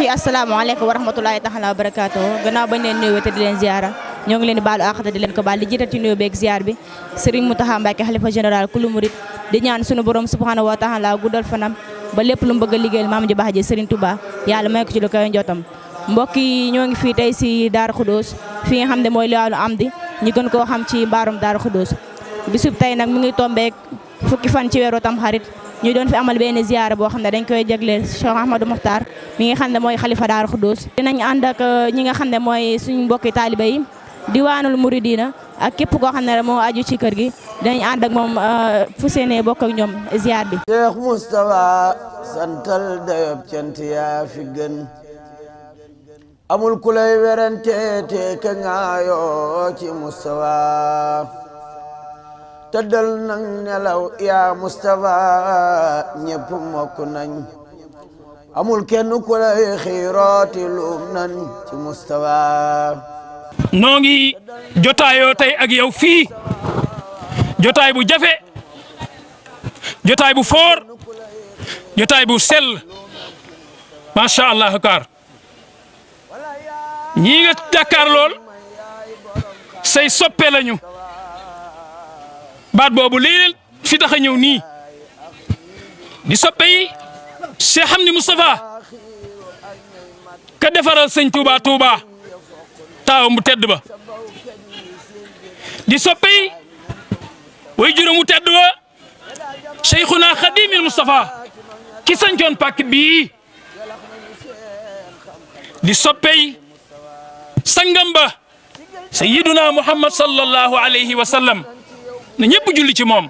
yi asalaamaaleykum wa rahmatulahi taala wa barakaatu gannaaw bañ leen nuyoo te di leen ziara ñoo ngi leen di baalu àq te di leen ko baal di jiital ci nuyoo beeg ziar bi Serigne Mountakha Mbacké xalifa général kulu murid di ñaan sunu borom subhanahu wa taala guddal fanam ba lépp lu mu bëgg a liggéeyal maam ji baax ji Serigne Touba yàlla may ko ci lu koy njottam mbokk yi ñoo ngi fii tey si Darou Khoudoss fi nga xam ne mooy Liwaawul Amdi ñu gën koo xam ci mbaarum Darou Khoudoss bisub tey nag mu ngi tombeek fukki fan ci weeru Tamxarit ñu doon fi amal benn ziyaara boo xam ne dañ koy jagleel Cheikh Ahmadou Mokhtar mi nga xam ne mooy xalifa Darou Khoudoss dinañ ànd ak ñi nga xam ne mooy suñu mbokki taaliba yi diwaanul muridina ak képp koo xam ne moo aju ci kër gi dinañ ànd ak moom fu seene bokk ak ñoom ziyaar bi. Cheikh Moustapha santal dayob cant yaa fi gën amul ku lay werante te ka ngaayoo ci Moustapha tëddal nang nelaw yaa Moustapha ñépp mokk nañ amul kenn ku lay xiirooti luum nañ ci Moustapha noo ngi jotaayoo tey ak yow fii jotaay bu jafe jotaay bu foor jotaay bu sell macha allah kaar ñii nga jàkkaar lool say soppe lañu baat boobu lii fi tax a ñëw nii di soppe yi Cheikh Hamdi Moustapha ka defaral sëñ Touba Touba taawam bu tedd ba di soppe yi way juróom mu tedd ba Cheikhuna Khadimil Moustapha ki sañcoon pàkk bii di soppe yi sangam ba sayyiduna Muhammad sallallahu alayhi wa sallam na ñëpp julli ci moom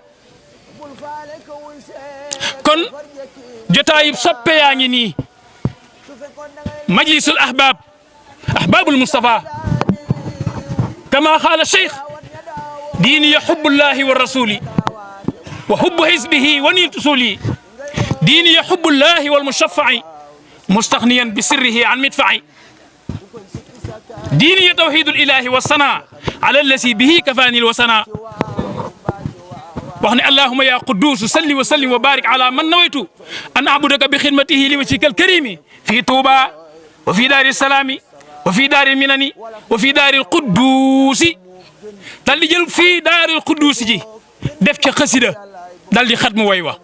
kon jotaayib soppe yaa ngi nii majlisul ahbabul Mustafa kama qaala cheikh diini ya hubbullahi wa rasuli wa hubbu hizbihi wa niil usuli diini ya hubbullahi wal mushaffa'i mustaghniyan bi sirrihi an midfa'i diini ya tawhidul ilahi wa sana ala allasi bihi kafaani wa sana wax ne allahumma ya quddus salli wa sallim wa barik ala man nawaytu an abudaka bi xidmatihi li wajhikal karimi fi Touba wa fi daari salaami wa fi daari minani wa fi daari quddusi dal di jël fii daari quddusi ji def ca xasida dal di xatmu way wa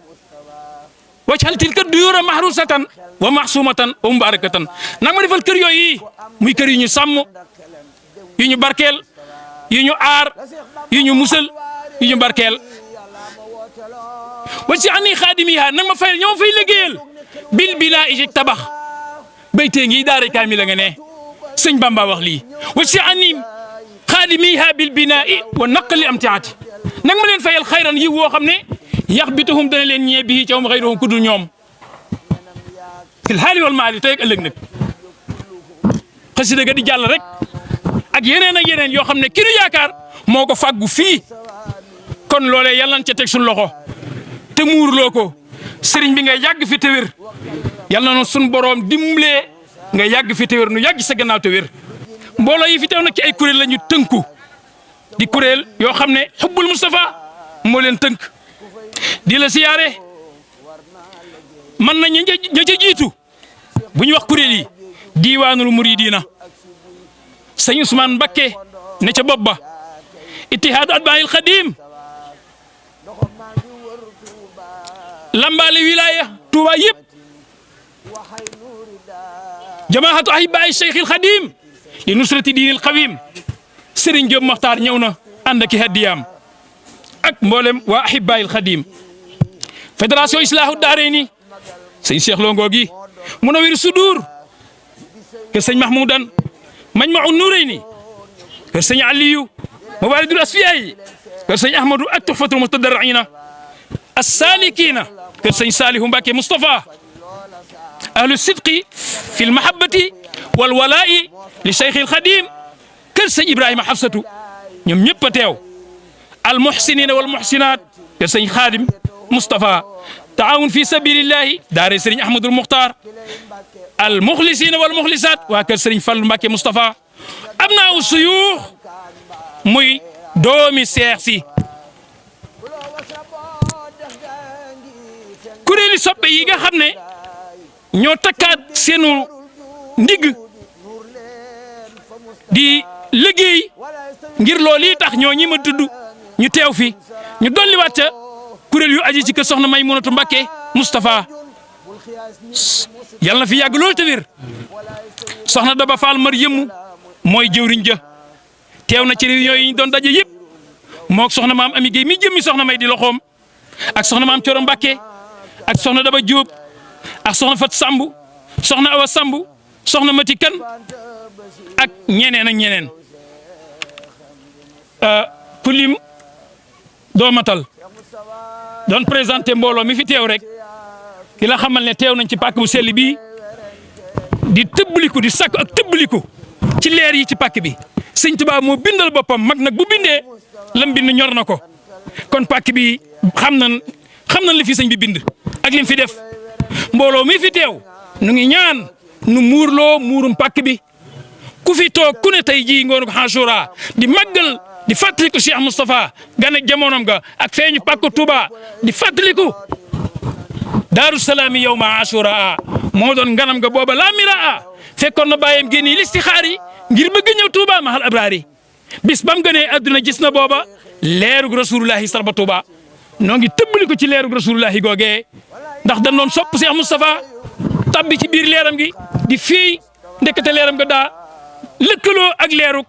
wajhal tilka duyura mahrusatan wa mahsumatan wa mubarakatan nag ma defal kër yooyu muy kër yu ñu sàmm yu ñu barkeel yu ñu aar yu ñu musal yu ñu barkeel wa ci ani xaadimiha nag ma fayal ñoo fay liggéeyal bil bilaa ijik tabax baytee ngi daara kaamil la nga ne sëñ Bamba wax lii wa ci ani xaadimiha bil binaa'i wa naqli amtiati nag ma leen fayal xayran yi woo xam ne yax bituhum dana leen ñee bii cawm xayruhum ku dul ñoom fil haali wal maali tey ak ëllëg nag xasida ga di jàll rek ak yeneen yoo xam ne ki nu yaakaar moo ko fàggu fii kon loolee yàlla nañ ca teg suñu loxo te muurloo ko sëriñ bi nga yàgg fi te wér yàlla na suñu boroom dimbalee nga yàgg fi te wér nu yàgg sa gannaaw te wér mbooloo yi fi teew nag ci ay kuréel la ñu tënku di kuréel yoo xam ne xubbul Moustapha moo leen tënk di la siyaare man na ña ca jiitu bu ñu wax kuréel yi diiwaanul muridina sëñ Ousmane Mbakke ne ca bopp ba ittihaadu atbaa'il xadim lambaale wilaya Touba yëpp jamaahatu ahibbaay Cheikhil Xadim li nusrati diinil qawim Serigne Diop Mokhtar ñëw na ànd ak i hadiyaam ak mboolem waa ahibbaayil Xadim fédération Islaahu Daarayni sëñ Cheikh Lo Ngoogi Munawwir Sudur kër sëñ Mahmoudan Majma'u Nurayni kër sëñ Aliyu Mawaaridul Asfiyaay kër sëñ Ahmadou ak Tuhfatul Mutadarriina as-Saalikiina kër sëñ Saalihu Mbàkke Moustapha ahlu sidqi fi lmahabbati wal walaa'i li Cheikhil Xadim kër sëñ Ibrahima Hafsatu ñoom ñëpp a teew al muhsiniina wal muhsinaat kër sëñ Xaadim Moustapha taawun fi sabilillahi daare sëriñ Ahmadul Muxtaar al muxlisiina wal muxlisaat waa kër sëriñ Fallu Mbàkke Moustapha abnaaw suyuux muy doomi seex si kuréeli soppe yi nga xam ne ñoo takkaat seenu ndigg di liggéey ngir loolu yi tax ñoo ñi ma tudd ñu teew fi ñu dolliwaat ca kuréel yu aji ci kër soxna Maymunatu Mbakke Moustapha yàlla na fi yàgg loolu te wér soxna Daba Fall mar yëmmu mooy jëwriñ ja teew na ci réunion yi ñu doon daje yëpp moog soxna maam Ami Gueye mi jëmmi soxna May di loxoom ak soxna maam Coro Mbakke ak soxna Daba Diop ak soxna Fat Sambu soxna Awa Sambu soxna Mati Kan ak ñeneen ak ñeneen ku lim doo matal doon présenté mbooloo mi fi teew rek ki la xamal ne teew nañ ci pàkk bu sell bii di tëbbaliku di sakku ak tëbbaliku ci leer yi ci pàkk bi sëñ Tuubaa moo bindal boppam mag nag bu bindee lam bind ñor na ko kon pàkk bi xam nañ li fi sëñ bi bind ak lim fi def mbooloo mi fi teew nu ngi ñaan nu muurloo muurum pàkk bi ku fi toog ku ne tey jii ngoonu Ashura di màggal di fàttaliku Cheikh Moustapha gane jamonoom ga ak feeñu pàkk Touba di fàttaliku Daaru Salaam yawma Ashura moo doon nganam ga booba laa miraa fekkoon na bàyyam génni listixaar yi ngir bëgg ñëw Touba mahal abraari bis bam gënee adduna gis na booba leerug rasulullahi sarba Touba noo ngi tëbbali ko ci leerug rasulullahi googee ndax dañ doon sopp Cheikh Moustapha tabbi ci biir leeram gi di fii ndekete leeram ga daa lëkkaloo ak leerug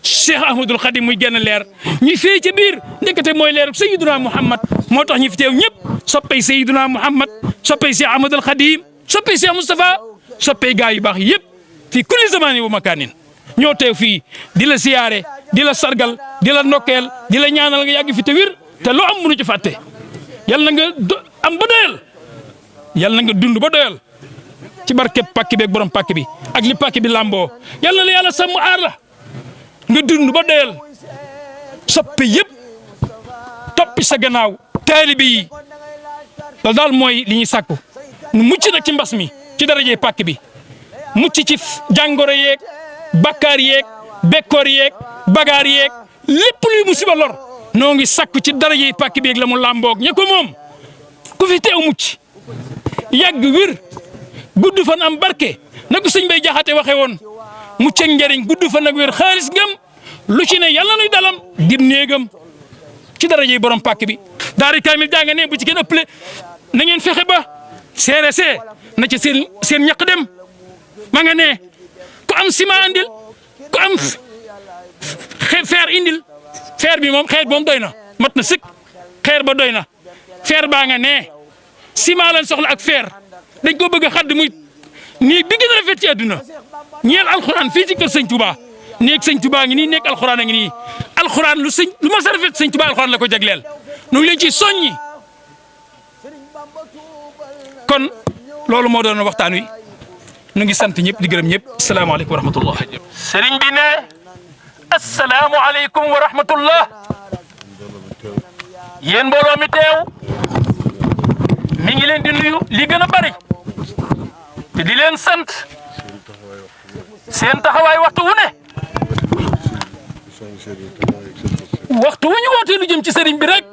Cheikh Ahmadul Khadim muy genn leer ñi fii ci biir ndekete mooy leerug Sayyiduna Muhammad moo tax ñi fi teew ñëpp soppay Sayyiduna Muhammad soppay Cheikh Ahmadul Khadim soppay Cheikh Moustapha soppay gaa yu baax yëpp fii kulli zamaani wa makaanin ñoo teew fii di la siyaare di la sargal di la ndokkeel di la ñaanal nga yàgg fi te wir te loo am mënu ci fàtte yal na nga am ba doyal yal na nga dund ba doyal ci barke pàkk bi ak borom pàkk bi ak li pàkk bi lamboo yal na la yàlla sàmm aar la nga dund ba doyal soppe yëpp toppi sa gannaaw taalibe yi loolu daal mooy li ñuy sàkku nu mucc nag ci mbas mi ci darajee pàkk bi mucc ci jàngoro yeeg bakkaar yeeg bekkoor yeeg bagaar yeeg lépp luy musiba lor noo ngi sàkku ci darajee pàkk bi ak la mu làmboog ña ko moom ku fi teew mucc yàgg wér gudd fan am barke na ko sëñ Bay Jaxate waxe woon mucc ak njëriñ gudd fan ak wér xaalis gëm lu ci ne yàlla nuy dalam dim néegam ci darajey borom pàkk bi daari kaamil jàng ne bu ci kenn ëppale na ngeen fexe ba CRC na ci seen ñaq dem ma nga ne ku am ciment andil ku am fer indil fer bi moom xeer moom doy na mat na sëkk xeer ba doy na fer baa nga ne ciment lañ soxla ak fer dañ ko bëgg a xadd muy néeg bi gën a rafet ci àdduna ñeel alxuraan fii ci kër sëñ Touba néeg sëñ Touba ngi nii nekk alxuraan a ngi nii alxuraan lu ma sa rafet sëñ Touba alxuraan la ko jagleel nu ngi leen ci soññi kon loolu moo doon waxtaan wi nu ngi sant ñëpp di gërëm ñëpp asalaamaaleykum wa rahmatullah sëriñ bi ne asalaamualeykum wa rahmatullah yéen mbooloo mi teew mi ngi leen di nuyu li gën a bari te di leen sant seen taxawaay waxtu wu ne waxtu wu ñu wootee lu jëm ci sëriñ bi rek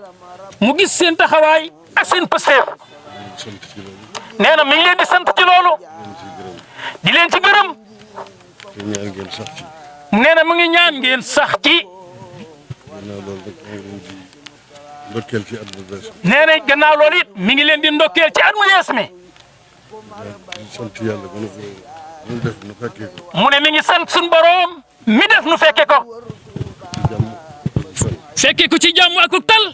mu gis seen taxawaay ak seen pësteef nee na mi ngi leen di sant ci loolu di leen ci gërëm nee na mu ngi ñaan ngeen sax ci nee na gannaaw loolu it mi ngi leen di ndokkeel ci at mu yees mi mu ne mi ngi sant suñu boroom mi def nu fekke ko ci jàmm ak tal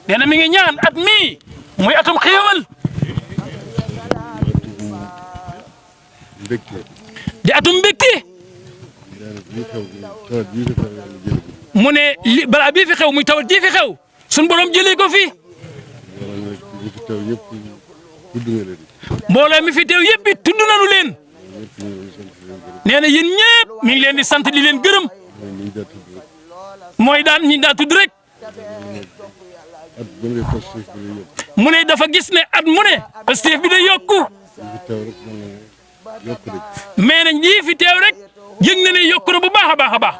nee na mi ngi ñaan at mii muy atum xéewal di atum mbégte mu ne balaa bii fi xew muy tawat ji fi xew suñu borom jëlee ko fi mbooloo mi fi teew yëpp it tudd nañu leen nee na yéen ñëpp mi ngi leen di sant di leen gërëm mooy daan ñi daa tudd rek mu ne dafa gis ne at mu ne Pastef bi day yokku mais nag ñii fi teew rek yëg na ne yokku na bu baax a baax a baax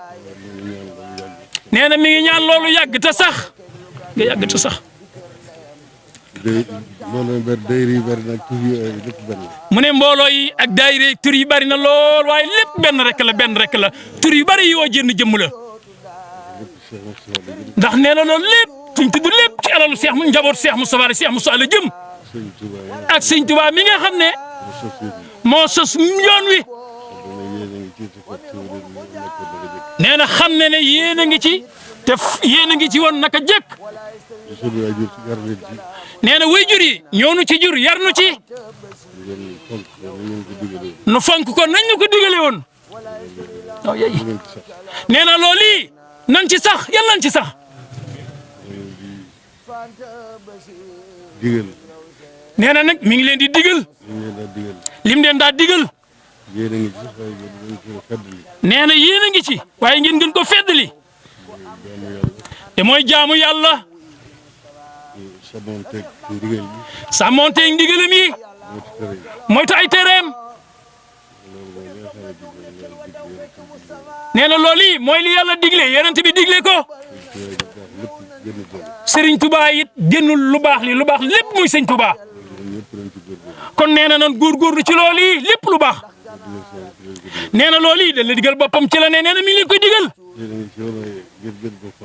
nee na mi ngi ñaan loolu yàgg te sax nga yàgg te sax mbooloo bari daayira yi bari nag tur yi lépp benn la. mu ne mbooloo yi ak daayira yi tur yi bari na lool waaye lépp benn rek la tur yu bari yoo jënd jëmm la ndax nee na loolu lépp suñ tudd lépp ci alalu Cheikh njaboot Cheikh Moustapha Cheikh Moustapha la jëm ak sëñ Touba mi nga xam ne moo sos yoon wi nee na xam ne ne yéen a ngi ci te yéen a ngi ci woon naka jëkk nee na waajur yi ñoo nu ci jur yar nu ci nu fonk ko nañ ñu ko digale woon nee na loolu yi nan ci sax yàlla nañ ci sax nee na nag mi ngi leen di digal lim leen daa digal nee na yéen a ngi ci waaye ngeen gën ko feddali te mooy jaamu yàlla sàmmonteeg ndigalam yi moytu ay tereem nee na loolu yi mooy li yàlla digle yonent bi digle ko Serigne Touba it génnul lu baax lépp muy sëñ Touba kon nee na nan góorgóorlu ci loolu yi lépp lu baax nee na loolu yi da la digal boppam ci la ne nee na mi ngi leen koy digal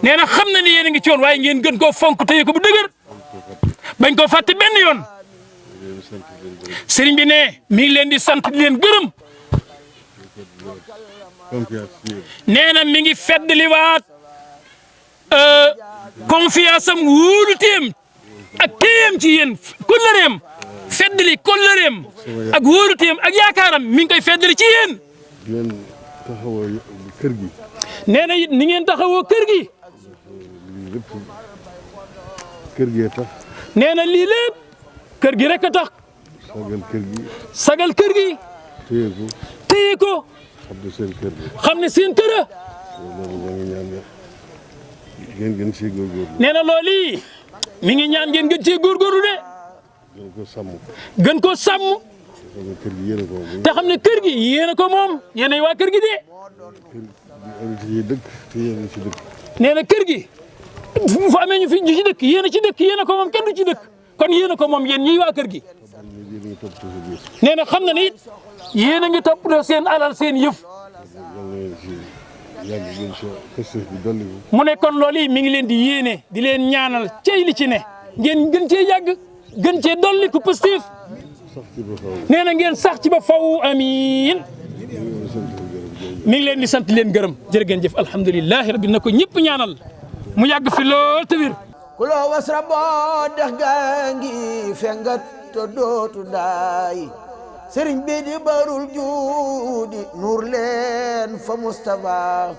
nee na xam na ni yéen a ngi ci yoon waaye ngeen gën koo fonk téye ko bu dëgër bañ koo fàtte benn yoon Serigne bi ne mi ngi leen di sant di leen gërëm nee na mi ngi feddliwaat confiance am wóoluteem ak téyem ci yéen kóllëreem feddli kóllëreem ak wóoluteem ak yaakaaram mi ngi koy feddli ci yéen. ngeen taxawoo kër gi. nee na it ni ngeen taxawoo kër gi. lii lépp kër gee tax. nee na lii lépp kër gi rek a tax. sagal kër gi. sagal kër gi. téye ko. téye ko. xam ne seen kër la. xam ne seen kër la. loolu maa ngi ñaan ngeen gën cee góorgóorlu. nee na loolu yi mi ngi ñaan ngeen gën cee góorgóorlu de. gën ko sàmm. gën ko sàmm. te xam ne kër gi yéen a ko moom. te xam ne kër gi yéen a ko moom yéenay waa kër gi de. nee na kër gi fu amee ñu fi ñu ci dëkk yéen a ci dëkk yéen a ko moom kenn du ci dëkk kon yéen a ko moom yéen ñiy waa kër gi. nee na xam na ni it yéen a ngi toppatoo seen alal seen yëf. mu ne kon loolu yi mi ngi leen di yéene di leen ñaanal cey li ci ne ngeen gën cee yàgg gën cee dolli ku positif nee na ngeen sax ci ba faw amiin mi ngi leen di sant leen gërëm jërë ngeen jëf alhamdulilahi rabbi na ko ñëpp ñaanal mu yàgg fi lool te wér kuloo wasra boo dex gaa ngi fengat te dootu daay sëriñ bi di barul juudi nuur leen fa Mustafa